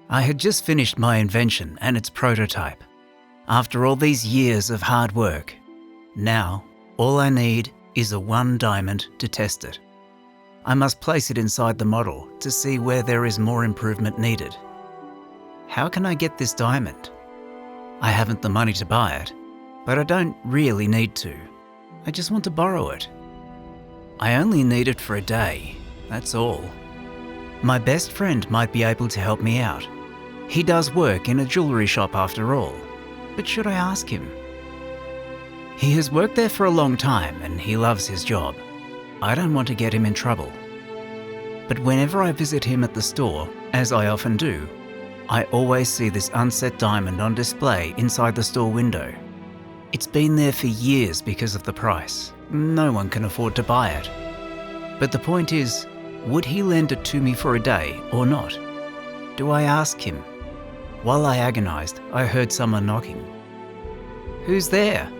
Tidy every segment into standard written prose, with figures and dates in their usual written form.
I had just finished my invention and its prototype. After all these years of hard work, now all I need is a 1 diamond to test it. I must place it inside the model to see where there is more improvement needed. How can I get this diamond? I haven't the money to buy it, but I don't really need to. I just want to borrow it. I only need it for a day, that's all. My best friend might be able to help me out. He does work in a jewellery shop after all, but should I ask him? He has worked there for a long time and he loves his job. I don't want to get him in trouble. But whenever I visit him at the store, as I often do, I always see this unset diamond on display inside the store window. It's been there for years because of the price. No one can afford to buy it. But the point is, would he lend it to me for a day or not? Do I ask him? While I agonised, I heard someone knocking. Who's there?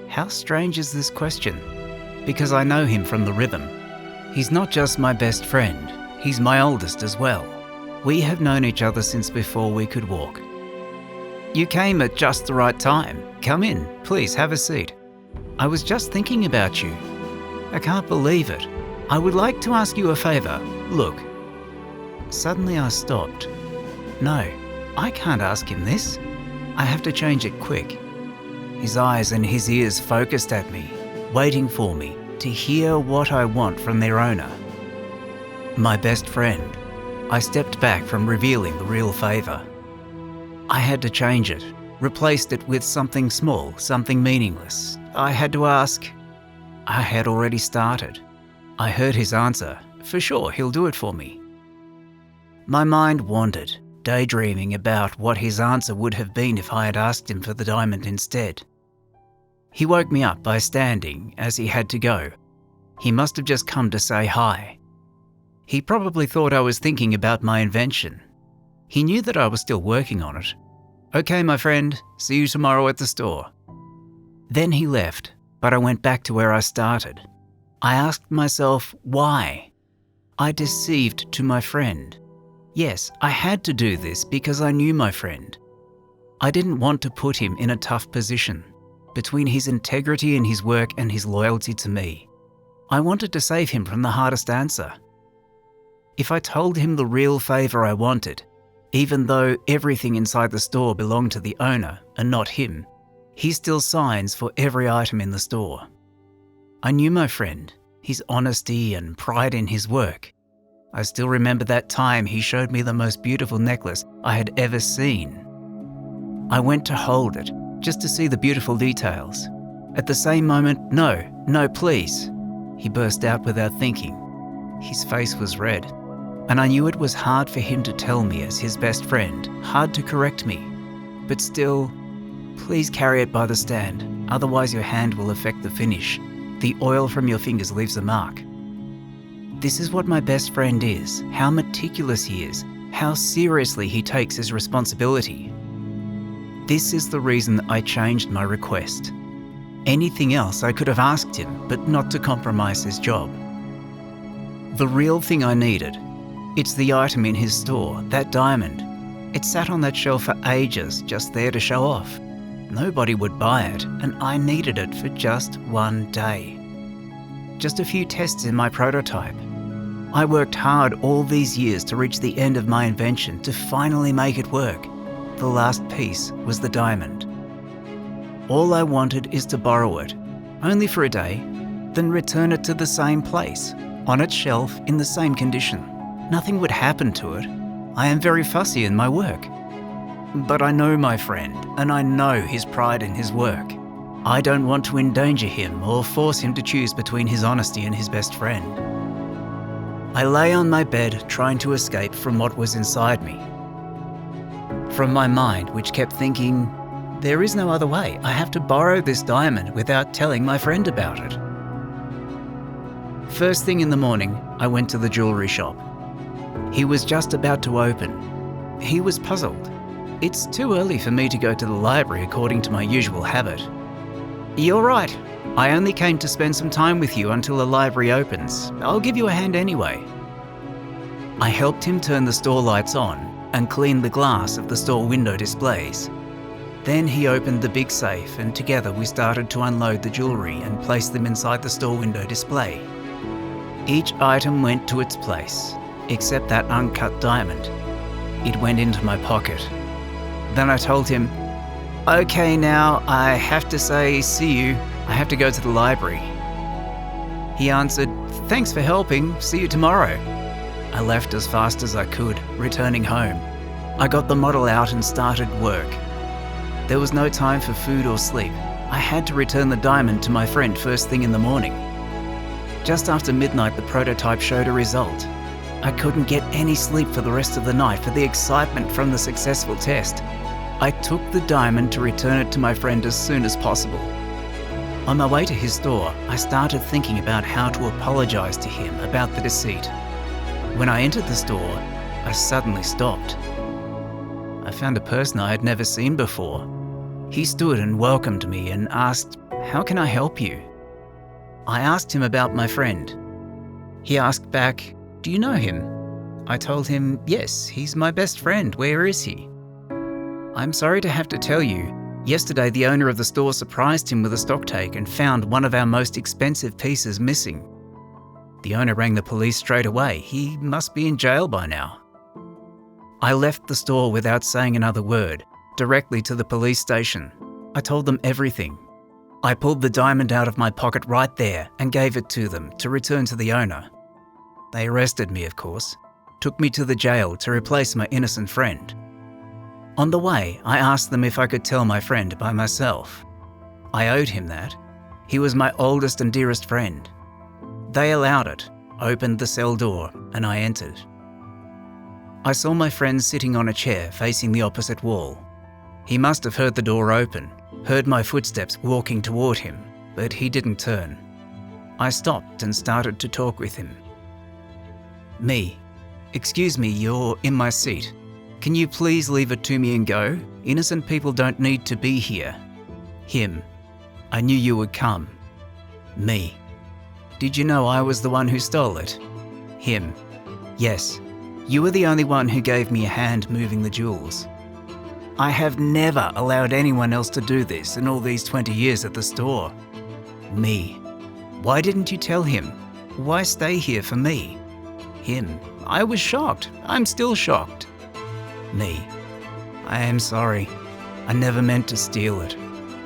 How strange is this question? Because I know him from the rhythm. He's not just my best friend, he's my oldest as well. We have known each other since before we could walk. You came at just the right time. Come in, please have a seat. I was just thinking about you. I can't believe it. I would like to ask you a favour. Look. Suddenly I stopped. No, I can't ask him this. I have to change it quick. His eyes and his ears focused at me, waiting for me to hear what I want from their owner. My best friend. I stepped back from revealing the real favour. I had to change it, replaced it with something small, something meaningless. I had to ask. I had already started. I heard his answer. For sure, he'll do it for me. My mind wandered, daydreaming about what his answer would have been if I had asked him for the diamond instead. He woke me up by standing as he had to go. He must have just come to say hi. He probably thought I was thinking about my invention. He knew that I was still working on it. Okay, my friend, see you tomorrow at the store. Then he left, but I went back to where I started. I asked myself, why? I deceived to my friend. Yes, I had to do this because I knew my friend. I didn't want to put him in a tough position between his integrity in his work and his loyalty to me. I wanted to save him from the hardest answer. If I told him the real favour I wanted, even though everything inside the store belonged to the owner and not him, he still signs for every item in the store. I knew my friend, his honesty and pride in his work. I still remember that time he showed me the most beautiful necklace I had ever seen. I went to hold it, just to see the beautiful details. At the same moment, no, please, he burst out without thinking. His face was red, and I knew it was hard for him to tell me as his best friend, hard to correct me. But still, please carry it by the stand, otherwise your hand will affect the finish. The oil from your fingers leaves a mark. This is what my best friend is, how meticulous he is, how seriously he takes his responsibility. This is the reason I changed my request. Anything else I could have asked him, but not to compromise his job. The real thing I needed, it's the item in his store, that diamond. It sat on that shelf for ages, just there to show off. Nobody would buy it, and I needed it for just one day. Just a few tests in my prototype. I worked hard all these years to reach the end of my invention to finally make it work. The last piece was the diamond. All I wanted is to borrow it, only for a day, then return it to the same place, on its shelf in the same condition. Nothing would happen to it. I am very fussy in my work. But I know my friend, and I know his pride in his work. I don't want to endanger him or force him to choose between his honesty and his best friend. I lay on my bed trying to escape from what was inside me. From my mind, which kept thinking, there is no other way. I have to borrow this diamond without telling my friend about it. First thing in the morning, I went to the jewellery shop. He was just about to open. He was puzzled. It's too early for me to go to the library according to my usual habit. You're right. I only came to spend some time with you until the library opens. I'll give you a hand anyway. I helped him turn the store lights on, and cleaned the glass of the store window displays. Then he opened the big safe and together we started to unload the jewellery and place them inside the store window display. Each item went to its place, except that uncut diamond. It went into my pocket. Then I told him, "Okay, now I have to say see you. I have to go to the library." He answered, "Thanks for helping. See you tomorrow." I left as fast as I could, returning home. I got the model out and started work. There was no time for food or sleep. I had to return the diamond to my friend first thing in the morning. Just after midnight, the prototype showed a result. I couldn't get any sleep for the rest of the night for the excitement from the successful test. I took the diamond to return it to my friend as soon as possible. On my way to his store, I started thinking about how to apologize to him about the deceit. When I entered the store, I suddenly stopped. I found a person I had never seen before. He stood and welcomed me and asked, "How can I help you?" I asked him about my friend. He asked back, "Do you know him?" I told him, "Yes, he's my best friend. Where is he?" "I'm sorry to have to tell you, yesterday the owner of the store surprised him with a stocktake and found one of our most expensive pieces missing. The owner rang the police straight away. He must be in jail by now." I left the store without saying another word, directly to the police station. I told them everything. I pulled the diamond out of my pocket right there and gave it to them to return to the owner. They arrested me, of course, took me to the jail to replace my innocent friend. On the way, I asked them if I could tell my friend by myself. I owed him that. He was my oldest and dearest friend. They allowed it, opened the cell door, and I entered. I saw my friend sitting on a chair facing the opposite wall. He must have heard the door open, heard my footsteps walking toward him, but he didn't turn. I stopped and started to talk with him. "Me, excuse me, you're in my seat. Can you please leave it to me and go? Innocent people don't need to be here." Him, "I knew you would come." Me, "Did you know I was the one who stole it?" Him, "Yes, you were the only one who gave me a hand moving the jewels. I have never allowed anyone else to do this in all these 20 years at the store." Me, "Why didn't you tell him? Why stay here for me?" Him, "I was shocked. I'm still shocked." Me, "I am sorry. I never meant to steal it.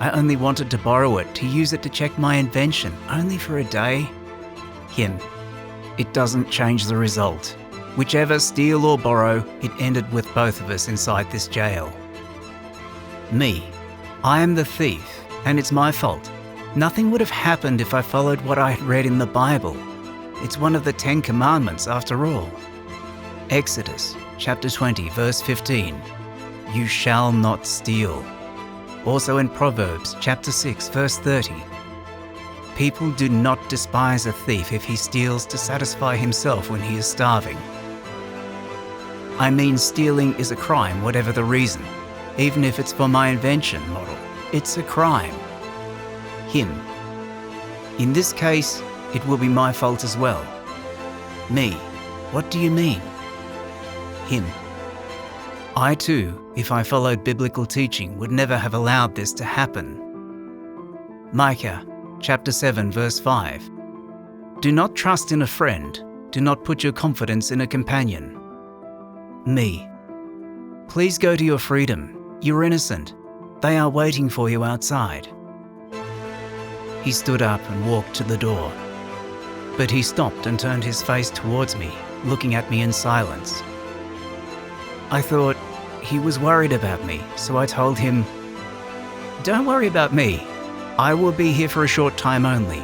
I only wanted to borrow it to use it to check my invention, only for a day." Him, "It doesn't change the result. Whichever steal or borrow, it ended with both of us inside this jail." Me, "I am the thief, and it's my fault. Nothing would have happened if I followed what I had read in the Bible. It's one of the 10 Commandments after all. Exodus chapter 20, verse 15. You shall not steal. Also in Proverbs chapter 6, verse 30. People do not despise a thief if he steals to satisfy himself when he is starving. I mean, stealing is a crime, whatever the reason. Even if it's for my invention model, it's a crime. Him, "In this case, it will be my fault as well." Me, "What do you mean?" Him, "I too, if I followed biblical teaching, would never have allowed this to happen." Micah chapter 7, verse 5. Do not trust in a friend. Do not put your confidence in a companion. Me, "Please go to your freedom. You're innocent. They are waiting for you outside." He stood up and walked to the door. But he stopped and turned his face towards me, looking at me in silence. I thought he was worried about me, so I told him, "Don't worry about me. I will be here for a short time only."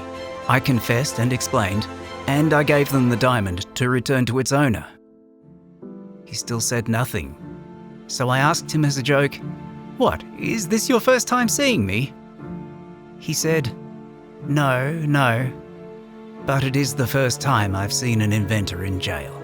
I confessed and explained, and I gave them the diamond to return to its owner. He still said nothing. So I asked him as a joke, "What, is this your first time seeing me?" He said, No, but it is the first time I've seen an inventor in jail."